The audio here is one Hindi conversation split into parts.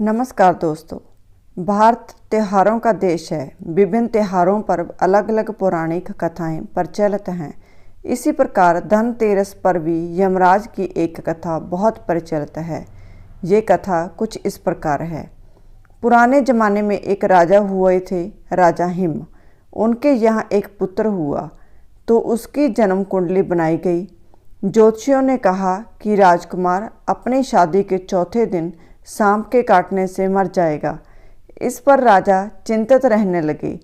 नमस्कार दोस्तों। भारत त्योहारों का देश है। विभिन्न त्योहारों पर अलग अलग पौराणिक कथाएं प्रचलित हैं। इसी प्रकार धनतेरस पर भी यमराज की एक कथा बहुत प्रचलित है। ये कथा कुछ इस प्रकार है। पुराने ज़माने में एक राजा हुए थे, राजा हिम। उनके यहाँ एक पुत्र हुआ तो उसकी जन्म कुंडली बनाई गई। ज्योतिषियों ने कहा कि राजकुमार अपनी शादी के चौथे दिन सांप के काटने से मर जाएगा। इस पर राजा चिंतित रहने लगे।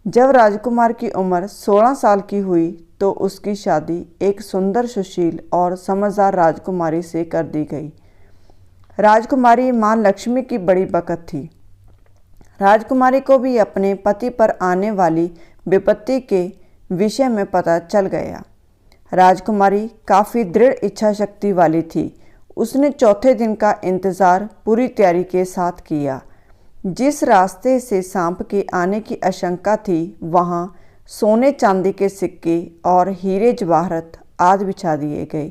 जब राजकुमार की उम्र 16 साल की हुई तो उसकी शादी एक सुंदर, सुशील और समझदार राजकुमारी से कर दी गई। राजकुमारी मां लक्ष्मी की बड़ी भक्त थी। राजकुमारी को भी अपने पति पर आने वाली विपत्ति के विषय में पता चल गया। राजकुमारी काफ़ी दृढ़ इच्छा शक्ति वाली थी। उसने चौथे दिन का इंतज़ार पूरी तैयारी के साथ किया। जिस रास्ते से सांप के आने की आशंका थी वहाँ सोने चांदी के सिक्के और हीरे जवाहरत आदि बिछा दिए गए।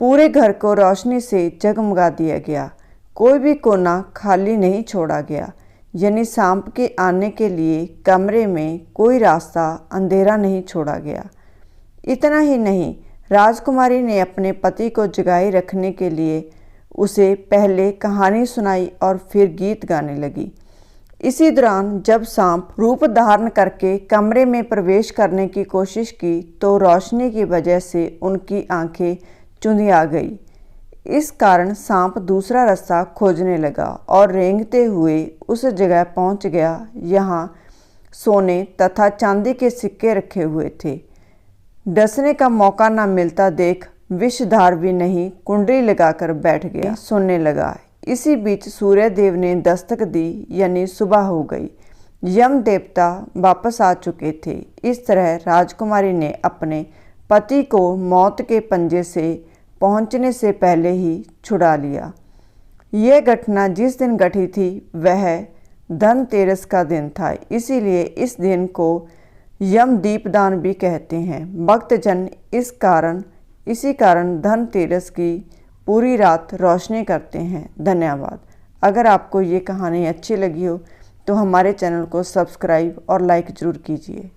पूरे घर को रोशनी से जगमगा दिया गया। कोई भी कोना खाली नहीं छोड़ा गया, यानी सांप के आने के लिए कमरे में कोई रास्ता अंधेरा नहीं छोड़ा गया। इतना ही नहीं, राजकुमारी ने अपने पति को जगाए रखने के लिए उसे पहले कहानी सुनाई और फिर गीत गाने लगी। इसी दौरान जब सांप रूप धारण करके कमरे में प्रवेश करने की कोशिश की तो रोशनी की वजह से उनकी आंखें चुंधिया गई। इस कारण सांप दूसरा रास्ता खोजने लगा और रेंगते हुए उस जगह पहुंच गया यहाँ सोने तथा चांदी के सिक्के रखे हुए थे। डसने का मौका न मिलता देख विषधार भी नहीं कुंडली लगाकर बैठ गया, सुनने लगा। इसी बीच सूर्य देव ने दस्तक दी, यानी सुबह हो गई। यम देवता वापस आ चुके थे। इस तरह राजकुमारी ने अपने पति को मौत के पंजे से पहुंचने से पहले ही छुड़ा लिया। यह घटना जिस दिन घटी थी वह धनतेरस का दिन था, इसीलिए इस दिन को यम दीपदान भी कहते हैं। भक्तजन इसी कारण धनतेरस की पूरी रात रोशनी करते हैं। धन्यवाद। अगर आपको ये कहानी अच्छी लगी हो तो हमारे चैनल को सब्सक्राइब और लाइक ज़रूर कीजिए।